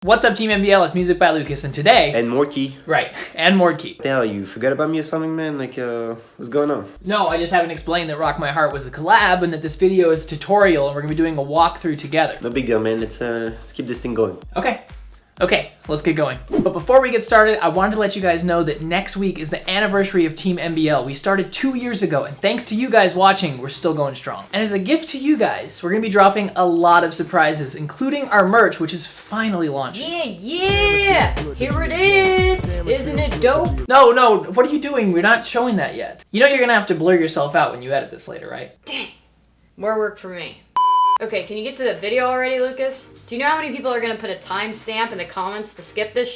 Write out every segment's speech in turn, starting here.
What's up, Team MBL? It's Music by Lucas, and today... And Mordkey. Right, and Mordkey. What the hell, you forgot about me or something, man? Like, what's going on? No, I just haven't explained that Rock My Heart was a collab and that this video is a tutorial and we're gonna be doing a walkthrough together. No big deal, man. Let's keep this thing going. Okay, let's get going. But before we get started, I wanted to let you guys know that next week is the anniversary of Team MBL. We started 2 years ago, and thanks to you guys watching, we're still going strong. And as a gift to you guys, we're gonna be dropping a lot of surprises, including our merch, which is finally launching. Yeah! Here it is! Isn't it dope? No, what are you doing? We're not showing that yet. You know you're gonna have to blur yourself out when you edit this later, right? Dang. More work for me. Okay, can you get to the video already, Lucas? Do you know how many people are gonna put a timestamp in the comments to skip this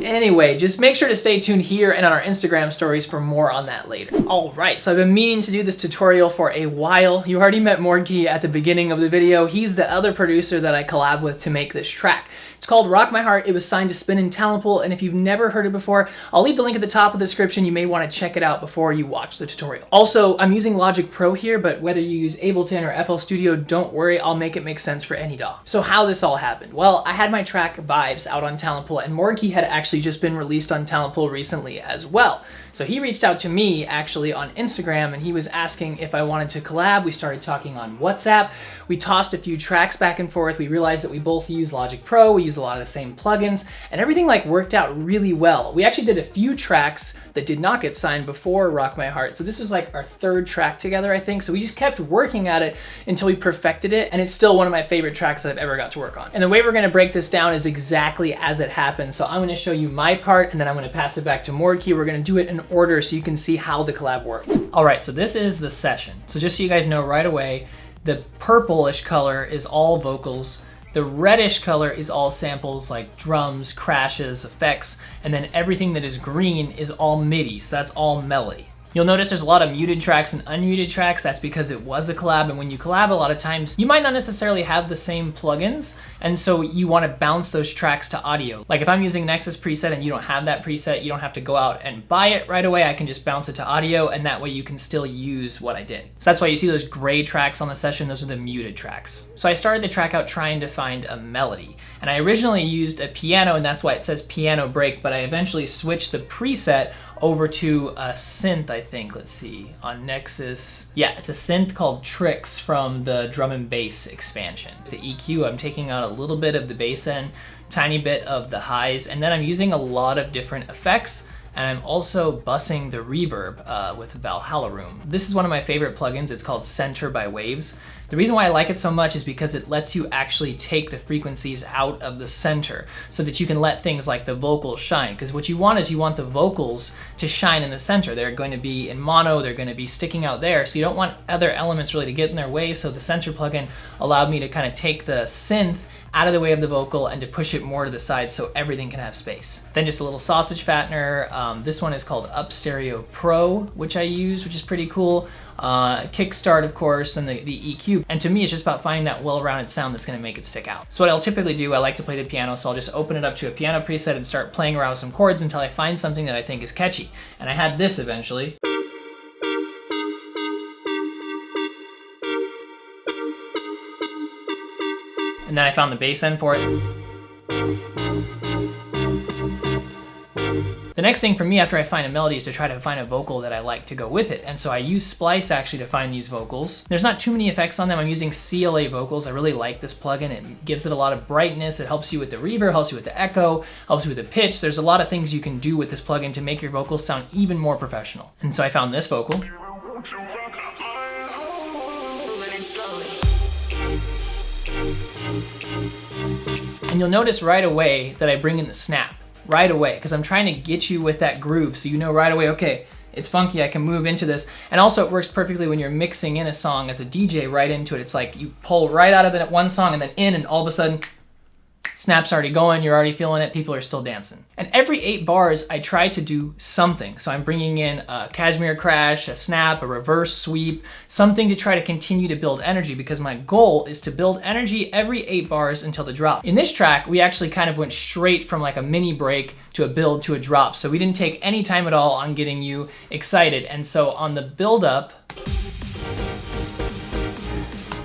Anyway, just make sure to stay tuned here and on our Instagram stories for more on that later. Alright, so I've been meaning to do this tutorial for a while. You already met Mordkey at the beginning of the video. He's the other producer that I collab with to make this track. It's called Rock My Heart. It was signed to Spin and Talent Pool, and if you've never heard it before, I'll leave the link at the top of the description. You may want to check it out before you watch the tutorial. Also, I'm using Logic Pro here, but whether you use Ableton or FL Studio, don't worry, I'll make it make sense for any DAW. So how this all happened? Well, I had my track Vibes out on Talent Pool, and Mordkey had actually just been released on Talent Pool recently as well. So he reached out to me actually on Instagram, and he was asking if I wanted to collab. We started talking on WhatsApp. We tossed a few tracks back and forth. We realized that we both use Logic Pro. We use a lot of the same plugins, and everything like worked out really well. We actually did a few tracks that did not get signed before Rock My Heart. So this was like our third track together, I think. So we just kept working at it until we perfected it, and it's still one of my favorite tracks that I've ever got to work on. And the way we're gonna break this down is exactly as it happened. So I'm gonna show you my part, and then I'm gonna pass it back to Mordkey. We're gonna do it in order so you can see how the collab worked. All right, so this is the session. So just so you guys know right away, the purplish color is all vocals. The reddish color is all samples like drums, crashes, effects, and then everything that is green is all MIDI, so that's all melody. You'll notice there's a lot of muted tracks and unmuted tracks. That's because it was a collab, and when you collab, a lot of times you might not necessarily have the same plugins, and so you want to bounce those tracks to audio. Like if I'm using Nexus preset and you don't have that preset, you don't have to go out and buy it right away. I can just bounce it to audio, and that way you can still use what I did. So that's why you see those gray tracks on the session. Those are the muted tracks. So I started the track out trying to find a melody, and I originally used a piano, and that's why it says piano break, but I eventually switched the preset over to a synth, I think. Let's see, on Nexus. Yeah, it's a synth called Tricks from the drum and bass expansion. The EQ, I'm taking out a little bit of the bass end, tiny bit of the highs, and then I'm using a lot of different effects, and I'm also bussing the reverb with Valhalla Room. This is one of my favorite plugins. It's called Center by Waves. The reason why I like it so much is because it lets you actually take the frequencies out of the center so that you can let things like the vocals shine. Because what you want is you want the vocals to shine in the center. They're going to be in mono, they're going to be sticking out there, so you don't want other elements really to get in their way. So the center plugin allowed me to kind of take the synth out of the way of the vocal and to push it more to the side so everything can have space. Then just a little sausage fattener. This one is called Up Stereo Pro, which I use, which is pretty cool. Kickstart, of course, and the EQ. And to me, it's just about finding that well-rounded sound that's gonna make it stick out. So what I'll typically do, I like to play the piano, so I'll just open it up to a piano preset and start playing around with some chords until I find something that I think is catchy. And I had this eventually. And then I found the bass end for it. The next thing for me after I find a melody is to try to find a vocal that I like to go with it. And so I use Splice actually to find these vocals. There's not too many effects on them. I'm using CLA vocals. I really like this plugin. It gives it a lot of brightness. It helps you with the reverb, helps you with the echo, helps you with the pitch. There's a lot of things you can do with this plugin to make your vocals sound even more professional. And so I found this vocal. And you'll notice right away that I bring in the snap. Right away, because I'm trying to get you with that groove so you know right away, okay, it's funky, I can move into this. And also it works perfectly when you're mixing in a song as a DJ right into it. It's like you pull right out of that one song and then in, and all of a sudden, snap's already going, you're already feeling it, people are still dancing. And every 8 bars, I try to do something. So I'm bringing in a cashmere crash, a snap, a reverse sweep, something to try to continue to build energy, because my goal is to build energy every 8 bars until the drop. In this track, we actually kind of went straight from like a mini break to a build to a drop. So we didn't take any time at all on getting you excited. And so on the build up,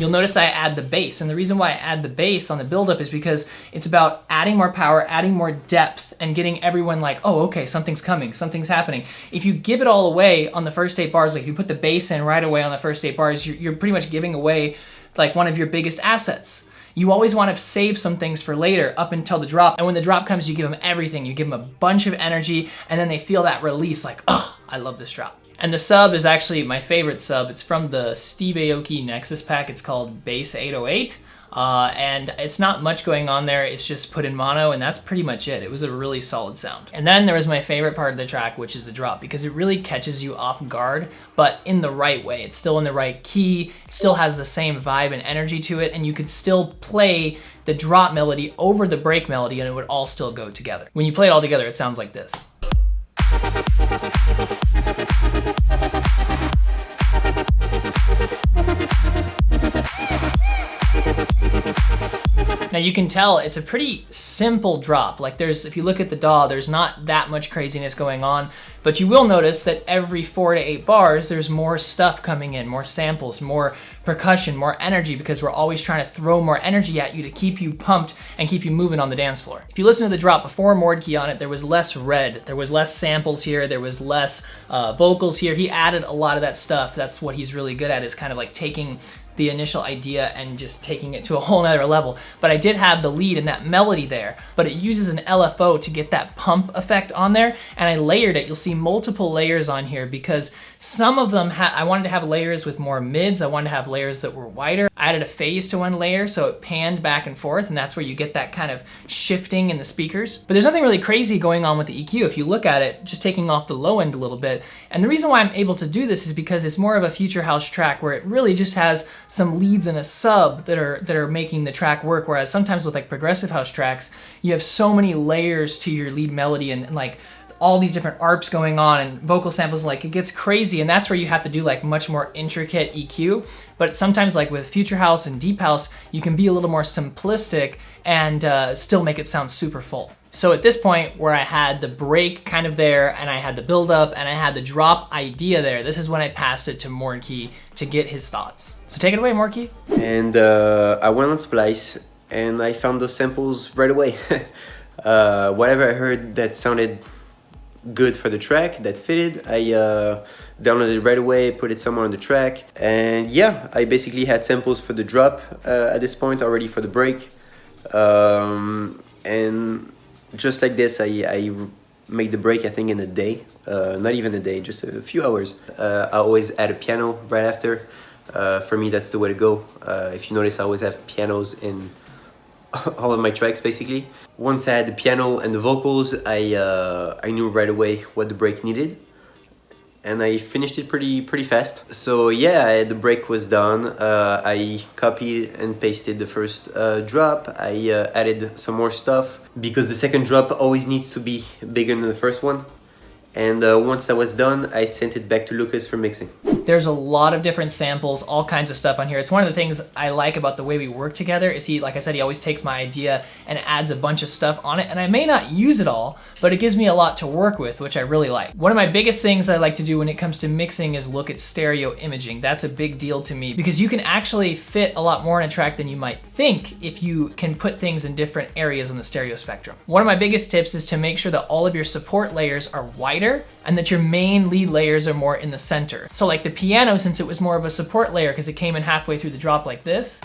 you'll notice I add the bass. And the reason why I add the bass on the buildup is because it's about adding more power, adding more depth, and getting everyone like, oh, okay, something's coming, something's happening. If you give it all away on the first 8 bars, like if you put the bass in right away on the first 8 bars, you're pretty much giving away like one of your biggest assets. You always want to save some things for later up until the drop. And when the drop comes, you give them everything. You give them a bunch of energy, and then they feel that release like, oh, I love this drop. And the sub is actually my favorite sub. It's from the Steve Aoki Nexus pack. It's called Bass 808. And it's not much going on there. It's just put in mono, and that's pretty much it. It was a really solid sound. And then there was my favorite part of the track, which is the drop, because it really catches you off guard, but in the right way. It's still in the right key. It still has the same vibe and energy to it, and you could still play the drop melody over the break melody, and it would all still go together. When you play it all together, it sounds like this. Now you can tell it's a pretty simple drop. Like if you look at the DAW, there's not that much craziness going on, but you will notice that every 4 to 8 bars, there's more stuff coming in, more samples, more percussion, more energy, because we're always trying to throw more energy at you to keep you pumped and keep you moving on the dance floor. If you listen to the drop before Mordkey on it, there was less red, there was less samples here, there was less vocals here. He added a lot of that stuff. That's what he's really good at, is kind of like taking the initial idea and just taking it to a whole nother level. But I did have the lead and that melody there, but it uses an LFO to get that pump effect on there, and I layered it. You'll see multiple layers on here because some of them I wanted to have layers with more mids. I wanted to have layers that were wider. I added a phase to one layer so it panned back and forth, and that's where you get that kind of shifting in the speakers. But there's nothing really crazy going on with the EQ if you look at it, just taking off the low end a little bit. And the reason why I'm able to do this is because it's more of a future house track where it really just has some leads and a sub that are making the track work, whereas sometimes with like progressive house tracks, you have so many layers to your lead melody and like all these different arps going on and vocal samples, like it gets crazy, and that's where you have to do like much more intricate EQ. But sometimes like with future house and deep house, you can be a little more simplistic and still make it sound super full. So at this point where I had the break kind of there, and I had the build up, and I had the drop idea there, this is when I passed it to Mordkey to get his thoughts. So take it away, Mordkey. And I went on Splice, and I found those samples right away. Whatever I heard that sounded good for the track, that fitted, I downloaded it right away, put it somewhere on the track, and yeah, I basically had samples for the drop at this point already for the break. And just like this, I made the break, I think, in a day, not even a day, just a few hours. I always add a piano right after. For me, that's the way to go. If you notice, I always have pianos in all of my tracks, basically. Once I had the piano and the vocals, I knew right away what the break needed, and I finished it pretty fast. So yeah, the break was done. I copied and pasted the first drop. I added some more stuff because the second drop always needs to be bigger than the first one. And once that was done, I sent it back to Lucas for mixing. There's a lot of different samples, all kinds of stuff on here. It's one of the things I like about the way we work together is he, like I said, he always takes my idea and adds a bunch of stuff on it, and I may not use it all, but it gives me a lot to work with, which I really like. One of my biggest things I like to do when it comes to mixing is look at stereo imaging. That's a big deal to me because you can actually fit a lot more in a track than you might think if you can put things in different areas on the stereo spectrum. One of my biggest tips is to make sure that all of your support layers are wider and that your main lead layers are more in the center. So like the piano, since it was more of a support layer because it came in halfway through the drop like this.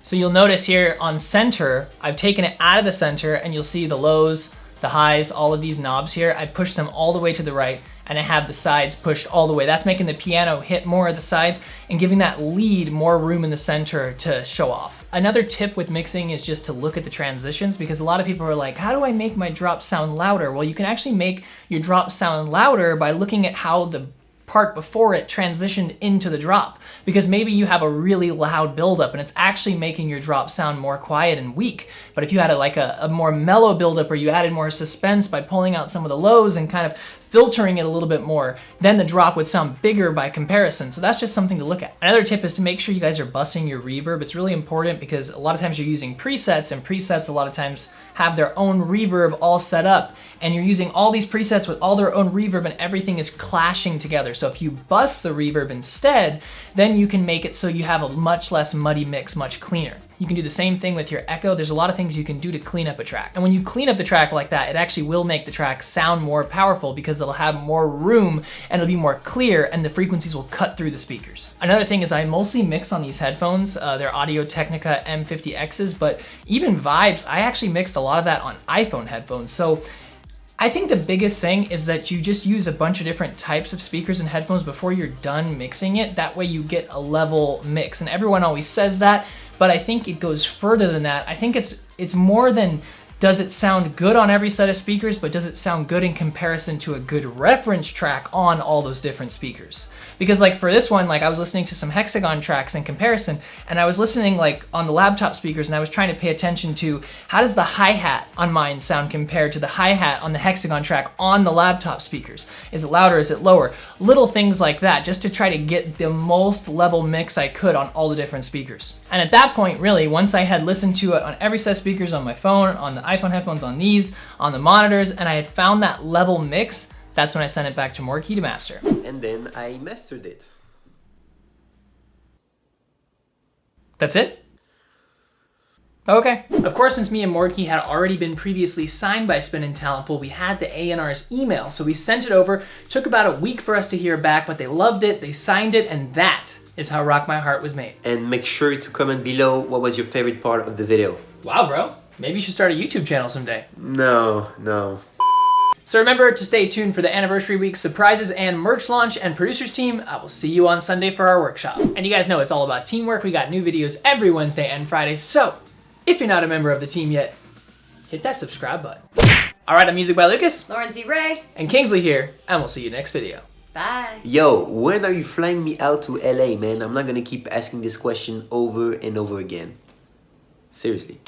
So you'll notice here on center, I've taken it out of the center and you'll see the lows, the highs, all of these knobs here. I pushed them all the way to the right and I have the sides pushed all the way. That's making the piano hit more of the sides and giving that lead more room in the center to show off. Another tip with mixing is just to look at the transitions, because a lot of people are like, how do I make my drop sound louder? Well, you can actually make your drop sound louder by looking at how the part before it transitioned into the drop, because maybe you have a really loud buildup and it's actually making your drop sound more quiet and weak. But if you had a more mellow buildup, or you added more suspense by pulling out some of the lows and kind of filtering it a little bit more, then the drop would sound bigger by comparison. So that's just something to look at. Another tip is to make sure you guys are bussing your reverb. It's really important because a lot of times you're using presets, and presets a lot of times have their own reverb all set up, and you're using all these presets with all their own reverb and everything is clashing together. So if you bus the reverb instead, then you can make it so you have a much less muddy mix, much cleaner. You can do the same thing with your echo. There's a lot of things you can do to clean up a track. And when you clean up the track like that, it actually will make the track sound more powerful because it'll have more room and it'll be more clear and the frequencies will cut through the speakers. Another thing is I mostly mix on these headphones. They're Audio-Technica M50Xs, but even Vibes, I actually mixed a lot of that on iPhone headphones. So I think the biggest thing is that you just use a bunch of different types of speakers and headphones before you're done mixing it. That way you get a level mix. And everyone always says that, but I think it goes further than that. I think it's more than does it sound good on every set of speakers, but does it sound good in comparison to a good reference track on all those different speakers? Because like for this one, like I was listening to some Hexagon tracks in comparison, and I was listening like on the laptop speakers, and I was trying to pay attention to how does the hi-hat on mine sound compared to the hi-hat on the Hexagon track on the laptop speakers? Is it louder, is it lower? Little things like that, just to try to get the most level mix I could on all the different speakers. And at that point, really, once I had listened to it on every set of speakers, on my phone, on the iPhone headphones, on these, on the monitors, and I had found that level mix, that's when I sent it back to Morkey to master. And then I mastered it. That's it? Okay. Of course, since me and Morkey had already been previously signed by Spin and Talent Pool, we had the A&R's email, so we sent it over. Took about a week for us to hear back, but they loved it, they signed it, and that is how Rock My Heart was made. And make sure to comment below what was your favorite part of the video. Wow, bro. Maybe you should start a YouTube channel someday. No. So remember to stay tuned for the anniversary week surprises and merch launch, and producers team, I will see you on Sunday for our workshop. And you guys know it's all about teamwork. We got new videos every Wednesday and Friday. So if you're not a member of the team yet, hit that subscribe button. All right, I'm Music by Lucas. Lauren Z. Ray. And Kingsley here, and we'll see you next video. Bye. Yo, when are you flying me out to LA, man? I'm not gonna keep asking this question over and over again. Seriously.